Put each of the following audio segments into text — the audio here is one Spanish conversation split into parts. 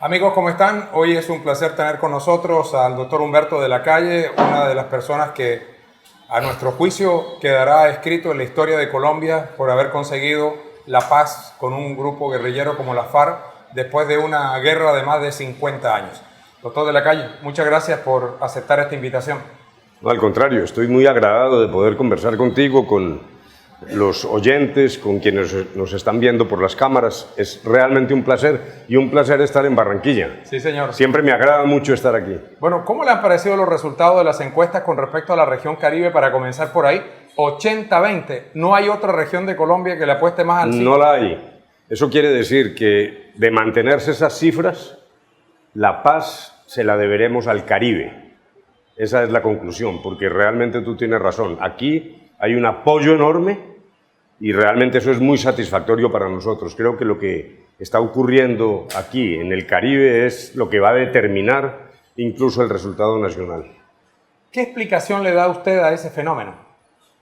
Amigos, ¿cómo están? Hoy es un placer tener con nosotros al doctor Humberto de la Calle, una de las personas que a nuestro juicio quedará escrito en la historia de Colombia por haber conseguido la paz con un grupo guerrillero como la FARC después de una guerra de más de 50 años. Doctor de la Calle, muchas gracias por aceptar esta invitación. No, al contrario, estoy muy agradado de poder conversar contigo, con los oyentes, con quienes nos están viendo por las cámaras. Es realmente un placer, y un placer estar en Barranquilla. Sí, señor. Siempre me agrada mucho estar aquí. Bueno, ¿cómo le han parecido los resultados de las encuestas con respecto a la región Caribe, para comenzar por ahí? 80-20. ¿No hay otra región de Colombia que le apueste más al sí? No la hay. Eso quiere decir que, de mantenerse esas cifras, la paz se la deberemos al Caribe. Esa es la conclusión, porque realmente tú tienes razón. Aquí hay un apoyo enorme y realmente eso es muy satisfactorio para nosotros. Creo que lo que está ocurriendo aquí en el Caribe es lo que va a determinar incluso el resultado nacional. ¿Qué explicación le da usted a ese fenómeno?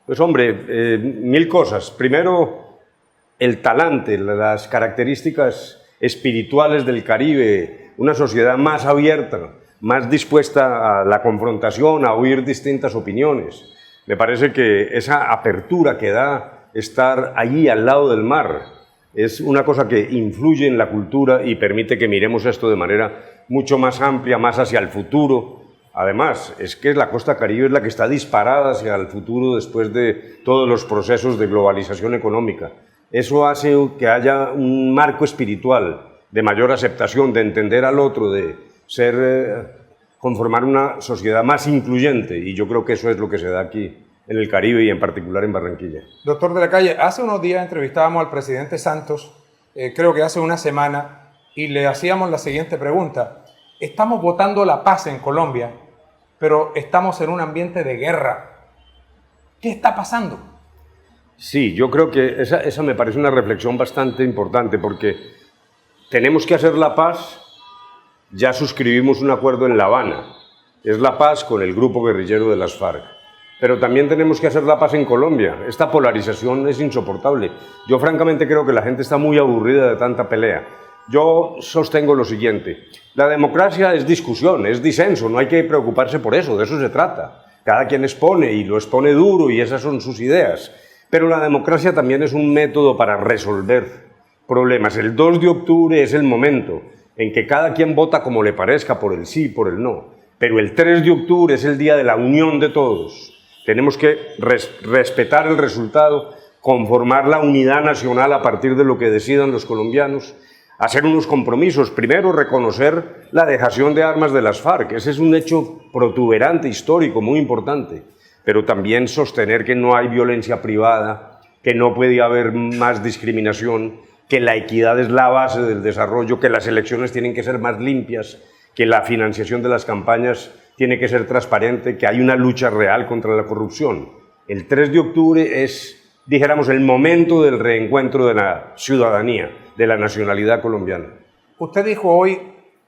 Pues hombre, mil cosas. Primero, el talante, las características espirituales del Caribe, una sociedad más abierta, más dispuesta a la confrontación, a oír distintas opiniones. Me parece que esa apertura que da estar allí al lado del mar es una cosa que influye en la cultura y permite que miremos esto de manera mucho más amplia, más hacia el futuro. Además, es que la costa Caribe es la que está disparada hacia el futuro después de todos los procesos de globalización económica. Eso hace que haya un marco espiritual de mayor aceptación, de entender al otro, de conformar una sociedad más incluyente, y yo creo que eso es lo que se da aquí en el Caribe y en particular en Barranquilla. Doctor de la Calle, hace unos días entrevistábamos al presidente Santos, creo que hace una semana, y le hacíamos la siguiente pregunta. Estamos votando la paz en Colombia, pero estamos en un ambiente de guerra. ¿Qué está pasando? Sí, yo creo que esa me parece una reflexión bastante importante, porque tenemos que hacer la paz. Ya suscribimos un acuerdo en La Habana, es la paz con el grupo guerrillero de las FARC. Pero también tenemos que hacer la paz en Colombia. Esta polarización es insoportable. Yo francamente creo que la gente está muy aburrida de tanta pelea. Yo sostengo lo siguiente: la democracia es discusión, es disenso, no hay que preocuparse por eso, de eso se trata. Cada quien expone, y lo expone duro, y esas son sus ideas. Pero la democracia también es un método para resolver problemas. El 2 de octubre es el momento en que cada quien vota como le parezca, por el sí, por el no. Pero el 3 de octubre es el día de la unión de todos. Tenemos que respetar el resultado, conformar la unidad nacional a partir de lo que decidan los colombianos, hacer unos compromisos. Primero, reconocer la dejación de armas de las FARC. Ese es un hecho protuberante, histórico, muy importante. Pero también sostener que no hay violencia privada, que no puede haber más discriminación, que la equidad es la base del desarrollo, que las elecciones tienen que ser más limpias, que la financiación de las campañas tiene que ser transparente, que hay una lucha real contra la corrupción. El 3 de octubre es, dijéramos, el momento del reencuentro de la ciudadanía, de la nacionalidad colombiana. Usted dijo hoy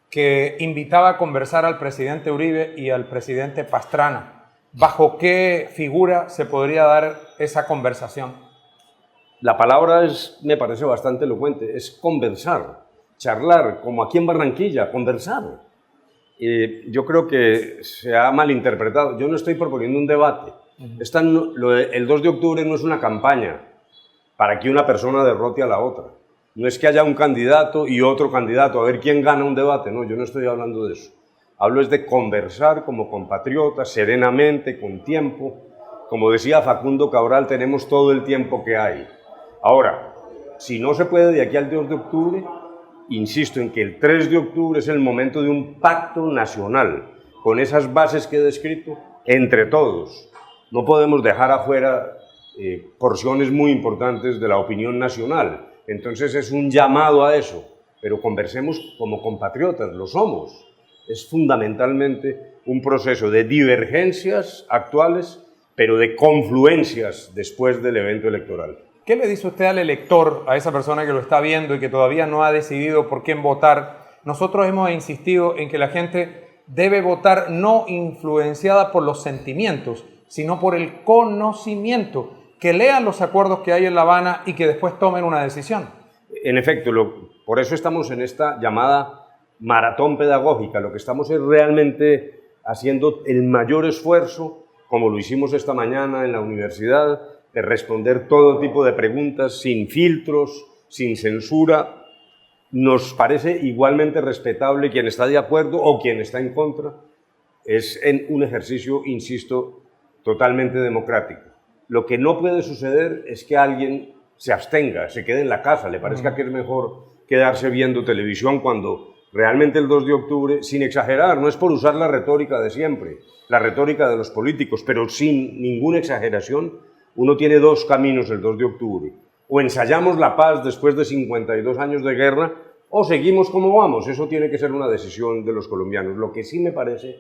que invitaba a conversar al presidente Uribe y al presidente Pastrana. ¿Bajo qué figura se podría dar esa conversación? La palabra me parece bastante elocuente, es conversar, charlar, como aquí en Barranquilla, conversar. Yo creo que se ha malinterpretado. Yo no estoy proponiendo un debate. El 2 de octubre no es una campaña para que una persona derrote a la otra. No es que haya un candidato y otro candidato, a ver quién gana un debate. No, yo no estoy hablando de eso. Hablo es de conversar como compatriotas, serenamente, con tiempo. Como decía Facundo Cabral, tenemos todo el tiempo que hay. Ahora, si no se puede de aquí al 2 de octubre, insisto en que el 3 de octubre es el momento de un pacto nacional, con esas bases que he descrito, entre todos. No podemos dejar afuera porciones muy importantes de la opinión nacional. Entonces es un llamado a eso, pero conversemos como compatriotas, lo somos. Es fundamentalmente un proceso de divergencias actuales, pero de confluencias después del evento electoral. ¿Qué le dice usted al elector, a esa persona que lo está viendo y que todavía no ha decidido por quién votar? Nosotros hemos insistido en que la gente debe votar no influenciada por los sentimientos, sino por el conocimiento, que lean los acuerdos que hay en La Habana y que después tomen una decisión. En efecto, por eso estamos en esta llamada maratón pedagógica, lo que estamos es realmente haciendo el mayor esfuerzo, como lo hicimos esta mañana en la universidad, de responder todo tipo de preguntas sin filtros, sin censura. Nos parece igualmente respetable quien está de acuerdo o quien está en contra. Es un ejercicio, insisto, totalmente democrático. Lo que no puede suceder es que alguien se abstenga, se quede en la casa, le parezca que es mejor quedarse viendo televisión cuando realmente el 2 de octubre, sin exagerar, no es por usar la retórica de siempre, la retórica de los políticos, pero sin ninguna exageración, uno tiene dos caminos el 2 de octubre. O ensayamos la paz después de 52 años de guerra, o seguimos como vamos. Eso tiene que ser una decisión de los colombianos. Lo que sí me parece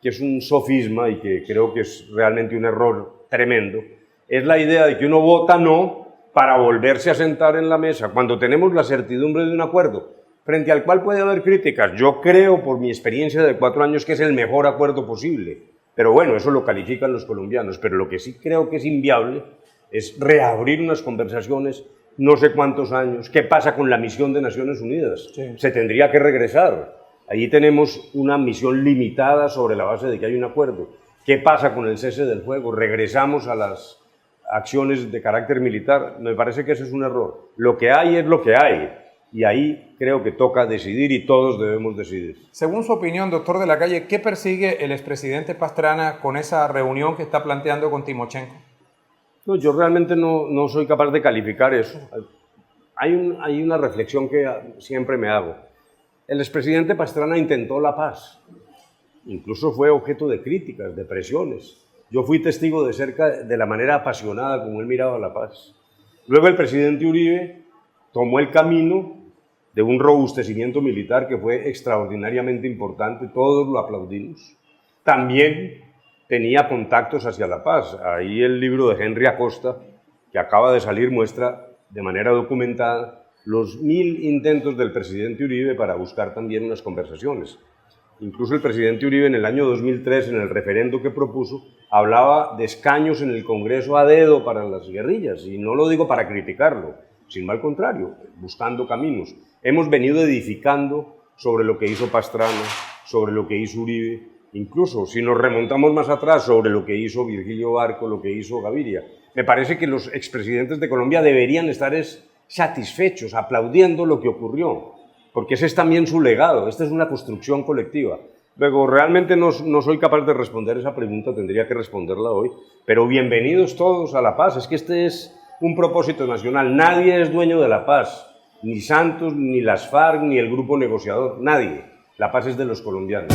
que es un sofisma y que creo que es realmente un error tremendo, es la idea de que uno vota no para volverse a sentar en la mesa cuando tenemos la certidumbre de un acuerdo, frente al cual puede haber críticas. Yo creo, por mi experiencia de 4 años, que es el mejor acuerdo posible. Pero bueno, eso lo califican los colombianos. Pero lo que sí creo que es inviable es reabrir unas conversaciones no sé cuántos años. ¿Qué pasa con la misión de Naciones Unidas? Sí. Se tendría que regresar. Allí tenemos una misión limitada sobre la base de que hay un acuerdo. ¿Qué pasa con el cese del fuego? ¿Regresamos a las acciones de carácter militar? Me parece que ese es un error. Lo que hay es lo que hay. Y ahí creo que toca decidir y todos debemos decidir. Según su opinión, doctor de la Calle, ¿qué persigue el expresidente Pastrana con esa reunión que está planteando con Timochenko? No, yo realmente no soy capaz de calificar eso. Hay una reflexión que siempre me hago. El expresidente Pastrana intentó la paz. Incluso fue objeto de críticas, de presiones. Yo fui testigo de cerca de la manera apasionada como él miraba la paz. Luego el presidente Uribe tomó el camino de un robustecimiento militar que fue extraordinariamente importante, todos lo aplaudimos. También tenía contactos hacia la paz. Ahí el libro de Henry Acosta, que acaba de salir, muestra de manera documentada los 1000 intentos del presidente Uribe para buscar también unas conversaciones. Incluso el presidente Uribe en el año 2003, en el referendo que propuso, hablaba de escaños en el Congreso a dedo para las guerrillas, y no lo digo para criticarlo, sino al contrario, buscando caminos. Hemos venido edificando sobre lo que hizo Pastrana, sobre lo que hizo Uribe, incluso si nos remontamos más atrás, sobre lo que hizo Virgilio Barco, lo que hizo Gaviria. Me parece que los expresidentes de Colombia deberían estar satisfechos, aplaudiendo lo que ocurrió, porque ese es también su legado, esta es una construcción colectiva. Luego, realmente no soy capaz de responder esa pregunta, tendría que responderla hoy, pero bienvenidos todos a la paz. Es que este es un propósito nacional. Nadie es dueño de la paz, ni Santos, ni las FARC, ni el grupo negociador, nadie. La paz es de los colombianos.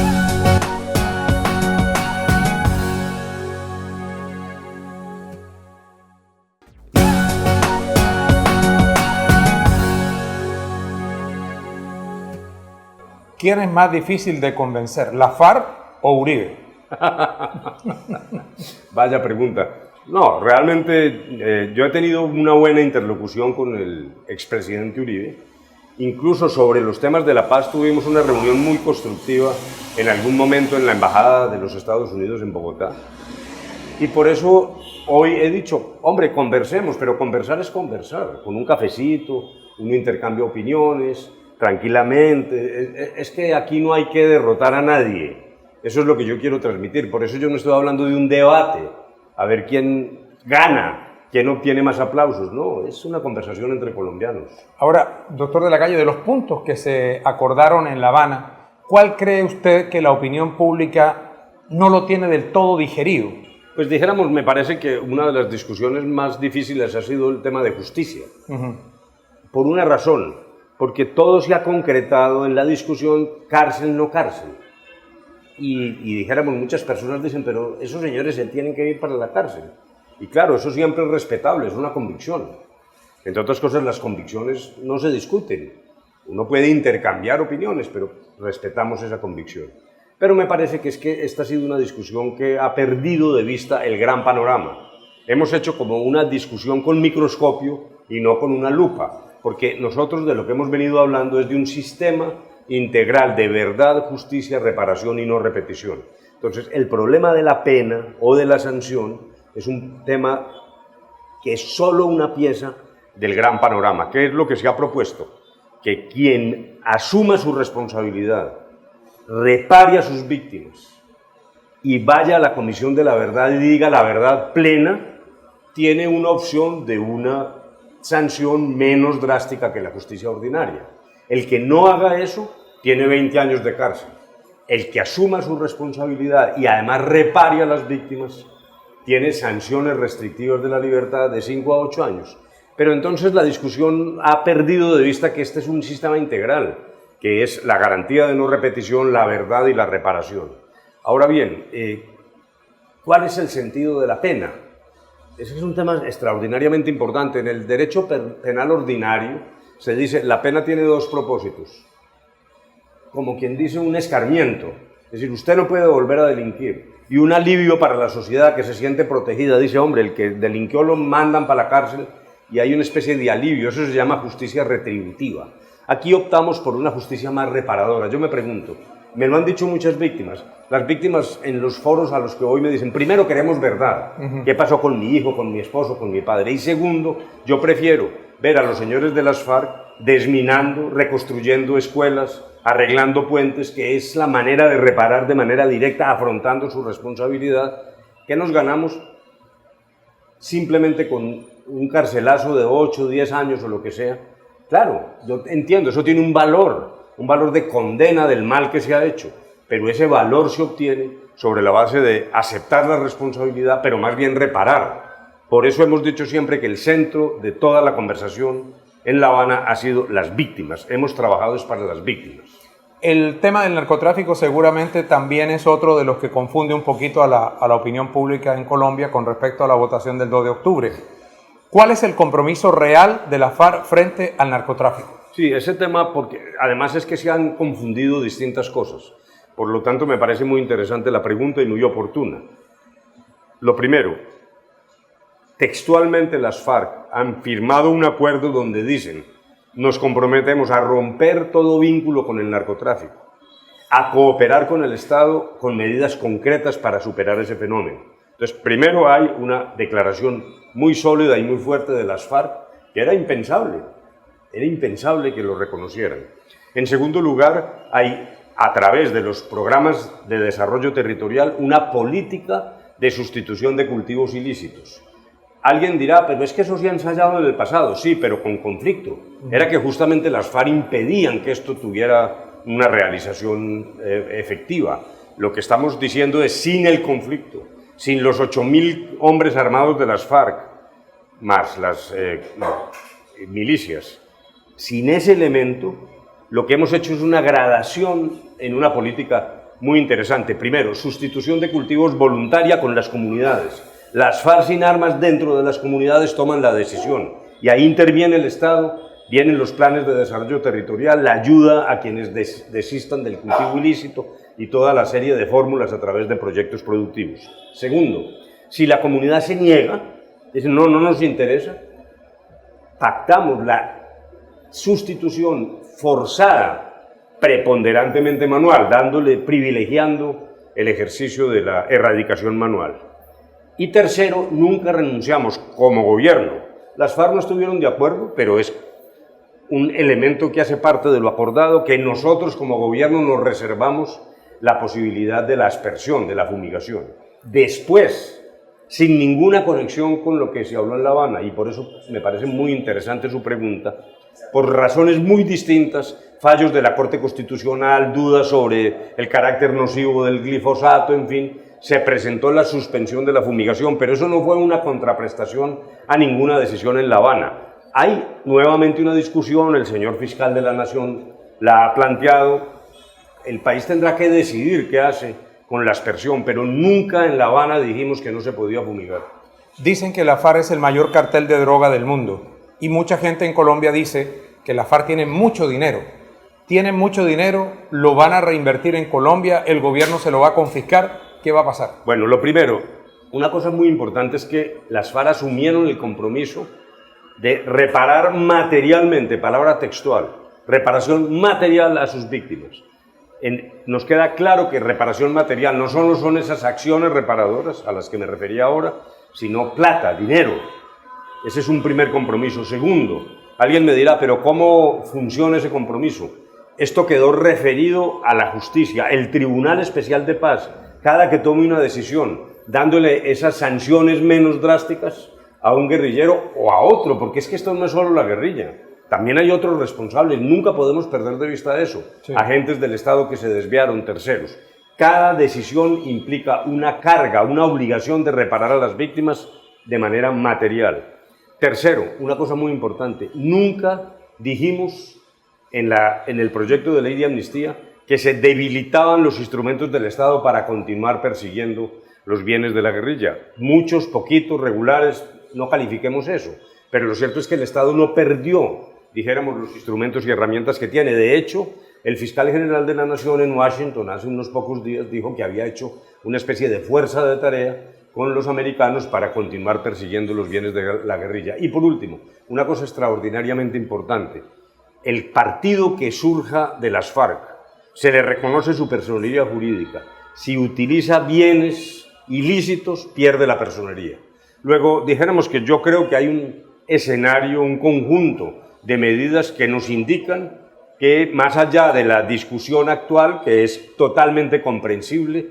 ¿Quién es más difícil de convencer, la FARC o Uribe? Vaya pregunta. No, realmente yo he tenido una buena interlocución con el expresidente Uribe. Incluso sobre los temas de la paz tuvimos una reunión muy constructiva en algún momento en la Embajada de los Estados Unidos en Bogotá. Y por eso hoy he dicho, hombre, conversemos, pero conversar es conversar, con un cafecito, un intercambio de opiniones, tranquilamente. Es que aquí no hay que derrotar a nadie. Eso es lo que yo quiero transmitir. Por eso yo no estoy hablando de un debate, a ver quién gana, quién obtiene más aplausos. No, es una conversación entre colombianos. Ahora, doctor de la Calle, de los puntos que se acordaron en La Habana, ¿cuál cree usted que la opinión pública no lo tiene del todo digerido? Pues dijéramos, me parece que una de las discusiones más difíciles ha sido el tema de justicia. Por una razón, porque todo se ha concretado en la discusión cárcel, no cárcel. Y dijéramos, muchas personas dicen, pero esos señores se tienen que ir para la cárcel. Y claro, eso siempre es respetable, es una convicción. Entre otras cosas, las convicciones no se discuten. Uno puede intercambiar opiniones, pero respetamos esa convicción. Pero me parece que esta ha sido una discusión que ha perdido de vista el gran panorama. Hemos hecho como una discusión con microscopio y no con una lupa, porque nosotros de lo que hemos venido hablando es de un sistema integral de verdad, justicia, reparación y no repetición. Entonces, el problema de la pena o de la sanción es un tema que es solo una pieza del gran panorama. ¿Qué es lo que se ha propuesto? que quien asuma su responsabilidad, repare a sus víctimas y vaya a la Comisión de la Verdad y diga la verdad plena, tiene una opción de una sanción menos drástica que la justicia ordinaria. El que no haga eso tiene 20 años de cárcel. El que asuma su responsabilidad y además repare a las víctimas tiene sanciones restrictivas de la libertad de 5 a 8 años. Pero entonces la discusión ha perdido de vista que este es un sistema integral, que es la garantía de no repetición, la verdad y la reparación. Ahora bien, ¿cuál es el sentido de la pena? Ese es un tema extraordinariamente importante. En el derecho penal ordinario se dice la pena tiene dos propósitos. Como quien dice un escarmiento. Es decir, usted no puede volver a delinquir. Y un alivio para la sociedad que se siente protegida. Dice, hombre, el que delinquió lo mandan para la cárcel y hay una especie de alivio. Eso se llama justicia retributiva. Aquí optamos por una justicia más reparadora. Yo me pregunto, me lo han dicho muchas víctimas. Las víctimas en los foros a los que voy me dicen, primero queremos verdad. ¿Qué pasó con mi hijo, con mi esposo, con mi padre? Y segundo, yo prefiero ver a los señores de las FARC desminando, reconstruyendo escuelas, arreglando puentes, que es la manera de reparar de manera directa, afrontando su responsabilidad, que nos ganamos simplemente con un carcelazo de 8, 10 años o lo que sea. Claro, yo entiendo, eso tiene un valor de condena del mal que se ha hecho, pero ese valor se obtiene sobre la base de aceptar la responsabilidad, pero más bien reparar. Por eso hemos dicho siempre que el centro de toda la conversación en La Habana ha sido las víctimas. Hemos trabajado es para las víctimas. El tema del narcotráfico seguramente también es otro de los que confunde un poquito a la opinión pública en Colombia con respecto a la votación del 2 de octubre. ¿Cuál es el compromiso real de la FARC frente al narcotráfico? Sí, ese tema, porque además es que se han confundido distintas cosas. Por lo tanto, me parece muy interesante la pregunta y muy oportuna. Lo primero, textualmente las FARC han firmado un acuerdo donde dicen nos comprometemos a romper todo vínculo con el narcotráfico, a cooperar con el Estado con medidas concretas para superar ese fenómeno. Entonces, primero hay una declaración muy sólida y muy fuerte de las FARC que era impensable que lo reconocieran. En segundo lugar, hay a través de los programas de desarrollo territorial una política de sustitución de cultivos ilícitos. Alguien dirá, pero es que eso se ha ensayado en el pasado. Sí, pero con conflicto. Era que justamente las FARC impedían que esto tuviera una realización efectiva. Lo que estamos diciendo es sin el conflicto, sin los 8.000 hombres armados de las FARC, más las milicias. Sin ese elemento, lo que hemos hecho es una gradación en una política muy interesante. Primero, sustitución de cultivos voluntaria con las comunidades. Las FARC sin armas dentro de las comunidades toman la decisión y ahí interviene el Estado, vienen los planes de desarrollo territorial, la ayuda a quienes desistan del cultivo ilícito y toda la serie de fórmulas a través de proyectos productivos. Segundo, si la comunidad se niega, dice no nos interesa, pactamos la sustitución forzada, preponderantemente manual, privilegiando el ejercicio de la erradicación manual. Y tercero, nunca renunciamos como gobierno. Las FARC no estuvieron de acuerdo, pero es un elemento que hace parte de lo acordado, que nosotros como gobierno nos reservamos la posibilidad de la aspersión, de la fumigación. Después, sin ninguna conexión con lo que se habló en La Habana, y por eso me parece muy interesante su pregunta, por razones muy distintas, fallos de la Corte Constitucional, dudas sobre el carácter nocivo del glifosato, en fin, se presentó la suspensión de la fumigación, pero eso no fue una contraprestación a ninguna decisión en La Habana. Hay nuevamente una discusión, el señor fiscal de la Nación la ha planteado, el país tendrá que decidir qué hace con la aspersión, pero nunca en La Habana dijimos que no se podía fumigar. Dicen que la FARC es el mayor cartel de droga del mundo y mucha gente en Colombia dice que la FARC tiene mucho dinero. Tienen mucho dinero, lo van a reinvertir en Colombia, el gobierno se lo va a confiscar. ¿Qué va a pasar? Bueno, lo primero, una cosa muy importante es que las FARC asumieron el compromiso de reparar materialmente, palabra textual, reparación material a sus víctimas. Nos queda claro que reparación material no solo son esas acciones reparadoras a las que me refería ahora, sino plata, dinero. Ese es un primer compromiso. Segundo, Alguien me dirá, pero ¿cómo funciona ese compromiso? Esto quedó referido a la justicia, el Tribunal Especial de Paz, cada que tome una decisión, dándole esas sanciones menos drásticas a un guerrillero o a otro, porque es que esto no es solo la guerrilla, también hay otros responsables, nunca podemos perder de vista eso, sí. Agentes del Estado que se desviaron, terceros. Cada decisión implica una carga, una obligación de reparar a las víctimas de manera material. Tercero, una cosa muy importante, nunca dijimos en el proyecto de ley de amnistía que se debilitaban los instrumentos del Estado para continuar persiguiendo los bienes de la guerrilla. Muchos, poquitos, regulares, no califiquemos eso, pero lo cierto es que el Estado no perdió, dijéramos, los instrumentos y herramientas que tiene. De hecho, el fiscal general de la Nación en Washington hace unos pocos días dijo que había hecho una especie de fuerza de tarea con los americanos para continuar persiguiendo los bienes de la guerrilla. Y por último, una cosa extraordinariamente importante, el partido que surja de las FARC se le reconoce su personería jurídica. Si utiliza bienes ilícitos, pierde la personería. Luego, dijéramos que yo creo que hay un escenario, un conjunto de medidas que nos indican que, más allá de la discusión actual, que es totalmente comprensible,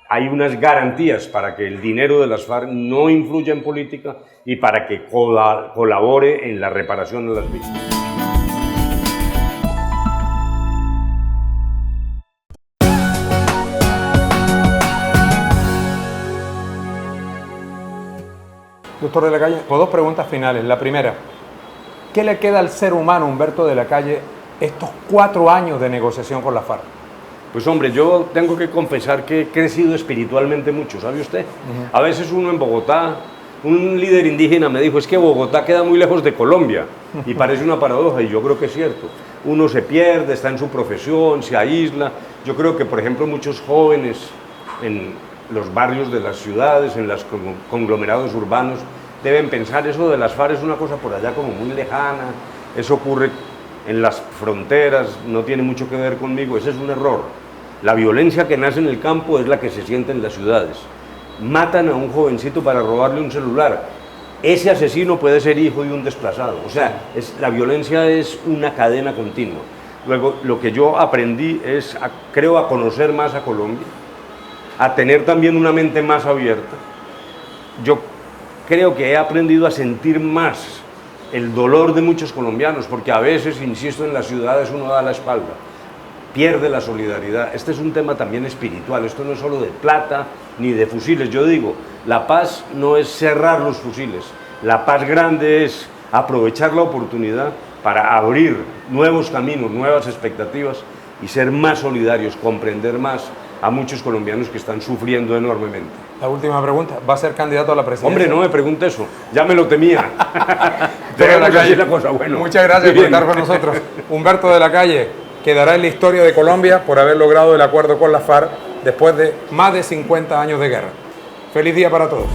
hay unas garantías para que el dinero de las FARC no influya en política y para que colabore en la reparación de las víctimas. Doctor de la Calle, dos preguntas finales. La primera, ¿qué le queda al ser humano Humberto de la Calle estos 4 años de negociación con la FARC? Pues hombre, yo tengo que confesar que he crecido espiritualmente mucho, ¿sabe usted? A veces uno en Bogotá, un líder indígena me dijo, es que Bogotá queda muy lejos de Colombia, y parece una paradoja, y yo creo que es cierto. Uno se pierde, está en su profesión, se aísla. Yo creo que, por ejemplo, muchos jóvenes en los barrios de las ciudades, en los conglomerados urbanos, deben pensar eso de las FARC es una cosa por allá como muy lejana, eso ocurre en las fronteras, no tiene mucho que ver conmigo. Ese es un error. La violencia que nace en el campo es la que se siente en las ciudades. Matan a un jovencito para robarle un celular. Ese asesino puede ser hijo de un desplazado. O sea, la violencia es una cadena continua. Luego, lo que yo aprendí es, creo, a conocer más a Colombia, a tener también una mente más abierta. Yo creo que he aprendido a sentir más el dolor de muchos colombianos, porque a veces, insisto, en las ciudades uno da la espalda, pierde la solidaridad. Este es un tema también espiritual, esto no es solo de plata ni de fusiles. Yo digo, la paz no es cerrar los fusiles, la paz grande es aprovechar la oportunidad para abrir nuevos caminos, nuevas expectativas y ser más solidarios, comprender más a muchos colombianos que están sufriendo enormemente. La última pregunta, ¿va a ser candidato a la presidencia? Hombre, no me pregunte eso, ya me lo temía. Bueno, muchas gracias por estar con nosotros. Humberto de la Calle quedará en la historia de Colombia por haber logrado el acuerdo con la FARC después de más de 50 años de guerra. Feliz día para todos.